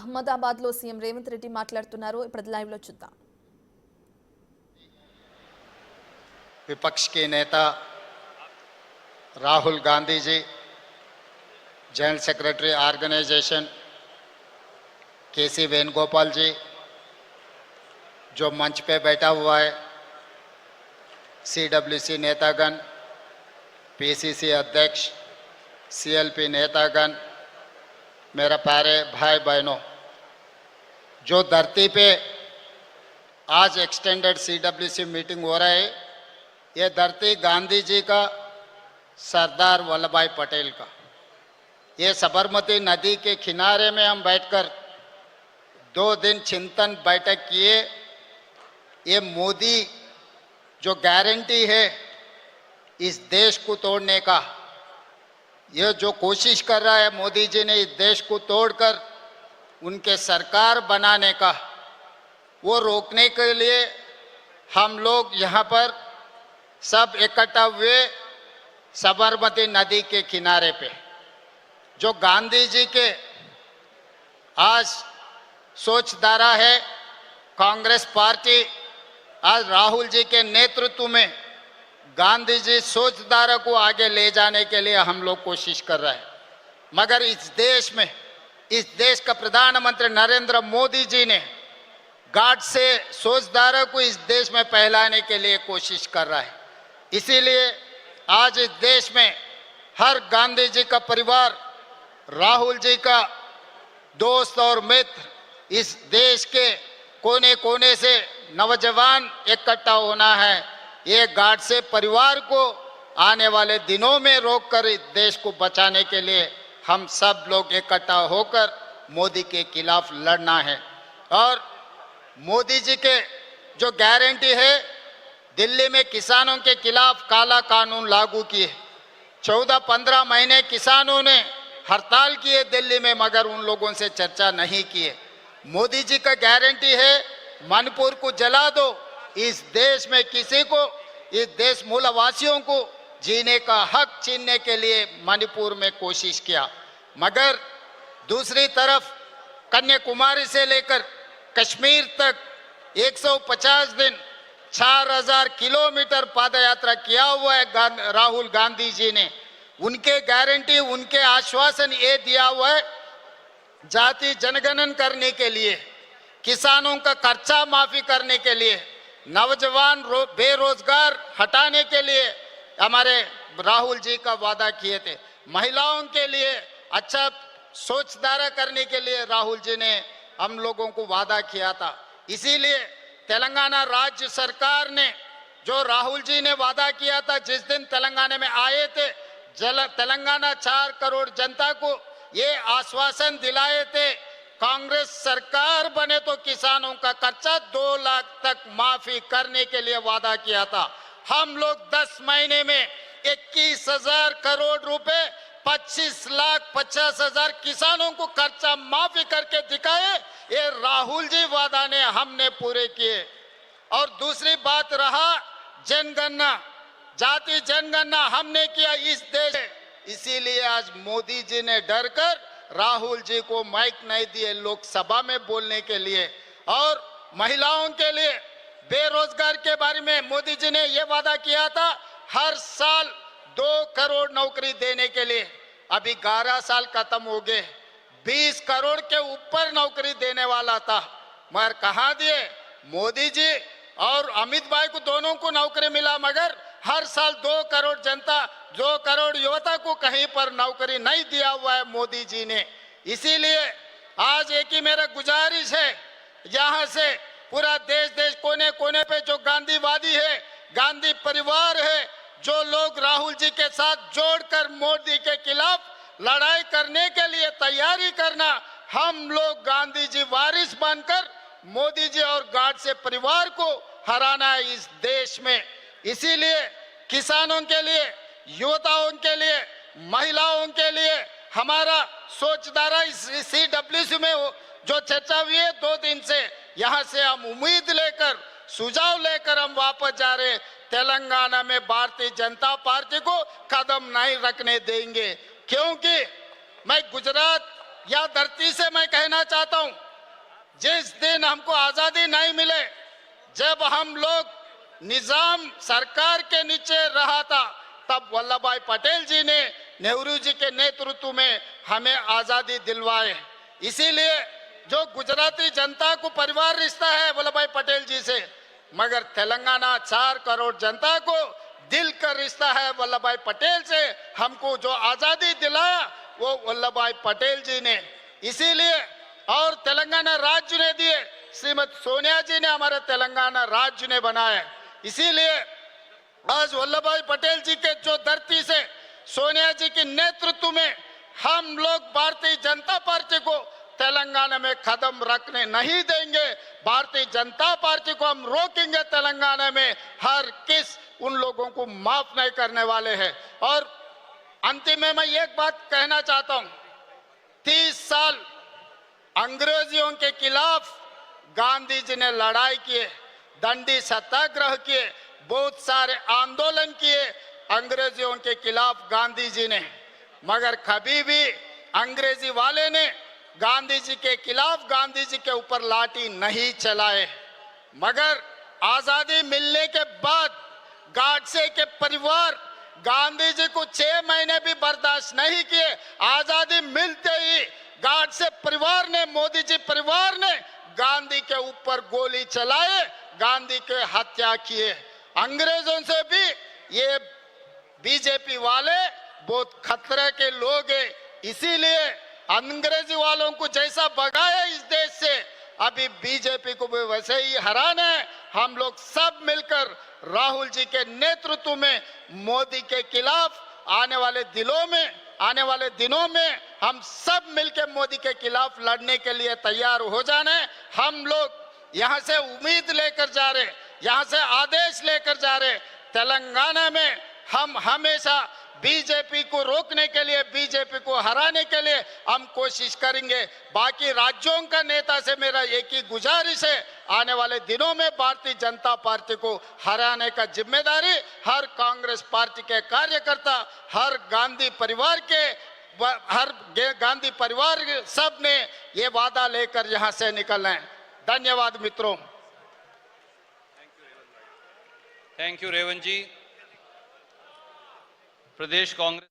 అహ్మదాబాద్లో సీఎం రేవంత్ రెడ్డి మాట్లాడుతున్నారు. ఇప్పుడు లైవ్లో చూద్దాం. विपक्ष के नेता Rahul Gandhi ji, general secretary organisation केसी वेणुगोपाल जी जो मंच पे बैठा हुआ है, सीडब्ल्यूसी नेतागण, पीसीसी अध्यक्ष, सीएलपी नेतागण, मेरा प्यारे भाई बहनों, जो धरती पे आज एक्सटेंडेड सीडब्ल्यूसी मीटिंग हो रहा है, ये धरती गांधी जी का, सरदार वल्लभ भाई पटेल का। ये साबरमती नदी के किनारे में हम बैठकर 2 दिन चिंतन बैठक किए। ये मोदी जो गारंटी है इस देश को तोड़ने का, ये जो कोशिश कर रहा है मोदी जी ने इस देश को तोड़कर उनके सरकार बनाने का, वो रोकने के लिए हम लोग यहाँ पर सब इकट्ठा हुए साबरमती नदी के किनारे पे। जो गांधी जी के आज सोचधारा है, कांग्रेस पार्टी आज राहुल जी के नेतृत्व में गांधी जी सोचधारा को आगे ले जाने के लिए हम लोग कोशिश कर रहे हैं। मगर इस देश में, इस देश का प्रधानमंत्री नरेंद्र मोदी जी ने गाढ़ से सोचधारा को इस देश में फैलाने के लिए कोशिश कर रहा है। इसीलिए आज इस देश में हर गांधी जी का परिवार, राहुल जी का दोस्त और मित्र, इस देश के कोने कोने से नौजवान इकट्ठा होना है। ये गाढ़ से परिवार को आने वाले दिनों में रोककर इस देश को बचाने के लिए हम सब लोग इकट्ठा होकर मोदी के खिलाफ लड़ना है। और मोदी जी के जो गारंटी है, दिल्ली में किसानों के खिलाफ काला कानून लागू किए। 14-15 महीने किसानों ने हड़ताल किए दिल्ली में, मगर उन लोगों से चर्चा नहीं किए। मोदी जी का गारंटी है मणिपुर को जला दो। इस देश में किसी को, इस देश मूलवासियों को जीने का हक छीनने के लिए मणिपुर में कोशिश किया। मगर दूसरी तरफ कन्याकुमारी से लेकर कश्मीर तक 150 दिन 4000 किलोमीटर पदयात्रा किया हुआ है राहुल गांधी जी ने। उनके गारंटी, उनके आश्वासन ये दिया हुआ है जाति जनगणन करने के लिए, किसानों का खर्चा माफी करने के लिए, नौजवान बेरोजगार हटाने के लिए हमारे राहुल जी का वादा किए थे। महिलाओं के लिए अच्छा सोचधारा करने के लिए राहुल जी ने हम लोगों को वादा किया था। इसीलिए तेलंगाना राज्य सरकार ने, जो राहुल जी ने वादा किया था, जिस दिन तेलंगाना में आए थे, तेलंगाना 4 करोड़ जनता को ये आश्वासन दिलाए थे, कांग्रेस सरकार बने तो किसानों का खर्चा 2 लाख तक माफी करने के लिए वादा किया था। हम लोग 10 महीने में 21,000 करोड़ रुपए 25,50,000 किसानों को खर्चा माफी करके दिखाए। ये राहुल जी वादा ने हमने पूरे किए। और दूसरी बात रहा जनगणना, जाति जनगणना हमने किया इस देश। इसीलिए आज मोदी जी ने डरकर राहुल जी को माइक नहीं दिए लोकसभा में बोलने के लिए। और महिलाओं के लिए, बेरोजगार के बारे में मोदी जी ने यह वादा किया था हर साल 2 करोड़ नौकरी देने के लिए। अभी 11 साल खत्म हो गए, 20 करोड़ के ऊपर नौकरी देने वाला था, मगर कहाँ दिए? मोदी जी और अमित भाई को दोनों को नौकरी मिला, मगर हर साल 2 करोड़ जनता, 2 करोड़ युवता को कहीं पर नौकरी नहीं दिया हुआ है मोदी जी ने। इसीलिए आज एक ही मेरा गुजारिश है, यहाँ से पूरा देश कोने कोने पे जो गांधीवादी है, गांधी परिवार है, जो लोग राहुल जी के साथ जोड़कर मोदी के खिलाफ लड़ाई करने के लिए तैयारी करना, हम लोग गांधी जी वारिस बनकर मोदी जी और गार्ड से परिवार को हराना है इस देश में। इसीलिए किसानों के लिए, युवताओं के लिए, महिलाओं के लिए हमारा सोचधारा इस सीडब्ल्यूसी में जो चर्चा हुई है 2 दिन से, यहाँ से हम उम्मीद लेकर, सुझाव लेकर हम वापस जा रहे। तेलंगाना में भारतीय जनता पार्टी को कदम नहीं रखने देंगे, क्योंकि मैं गुजरात या धरती से मैं कहना चाहता हूं, जिस दिन हमको आजादी नहीं मिले, जब हम लोग निजाम सरकार के नीचे रहा था, तब वल्लभ भाई पटेल जी ने नेहरू जी के नेतृत्व में हमें आजादी दिलवाए। इसीलिए जो गुजराती जनता को परिवार रिश्ता है वल्लभ भाई पटेल जी से, मगर तेलंगाना 4 करोड़ जनता को दिल का रिश्ता है वल्लभ भाई पटेल से। हमको जो आजादी दिलाया वो वल्लभ भाई पटेल जी ने, इसीलिए और तेलंगाना राज्य ने दिए, श्रीमती सोनिया जी ने हमारे तेलंगाना राज्य ने बनाया। इसीलिए आज वल्लभ भाई पटेल जी के जो धरती से सोनिया जी के नेतृत्व में हम लोग भारतीय जनता पार्टी को तेलंगाना में कदम रखने नहीं देंगे। भारतीय जनता पार्टी को हम रोकेंगे तेलंगाना में, हर किस उन लोगों को माफ नहीं करने वाले हैं। और अंतिम में मैं एक बात कहना चाहता हूं, 30 साल अंग्रेजियों के खिलाफ गांधी जी ने लड़ाई किए, दंडी सत्याग्रह किए, बहुत सारे आंदोलन किए अंग्रेजियों के खिलाफ गांधी जी ने, मगर कभी भी अंग्रेजी वाले ने गांधी जी के खिलाफ गांधी जी के ऊपर लाठी नहीं चलाए। मगर आजादी मिलने के बाद गाडसे के परिवार गांधी जी को 6 महीने भी बर्दाश्त नहीं किए। आजादी मिलते ही गाडसे परिवार ने, मोदी जी परिवार ने गांधी के ऊपर गोली चलाए, गांधी के हत्या किए। अंग्रेजों से भी ये बीजेपी वाले बहुत खतरे के लोग हैं, इसीलिए अंग्रेजी वालों को जैसा भगाया इस देश से, अभी बीजेपी को भी वैसे ही हराना है। हम लोग सब मिलकर राहुल जी के नेतृत्व में मोदी के खिलाफ आने वाले दिनों में हम सब मिलकर मोदी के खिलाफ लड़ने के लिए तैयार हो जाना है। हम लोग यहाँ से उम्मीद लेकर जा रहे, यहाँ से आदेश लेकर जा रहे, तेलंगाना में हम हमेशा बीजेपी को रोकने के लिए, बीजेपी को हराने के लिए हम कोशिश करेंगे। बाकी राज्यों का नेता से मेरा एक ही गुजारिश है, आने वाले दिनों में भारतीय जनता पार्टी को हराने का जिम्मेदारी हर कांग्रेस पार्टी के कार्यकर्ता, हर गांधी परिवार सब ने ये वादा लेकर यहाँ से निकलना है। धन्यवाद मित्रों। Thank you Revanth ji. प्रदेश कांग्रेस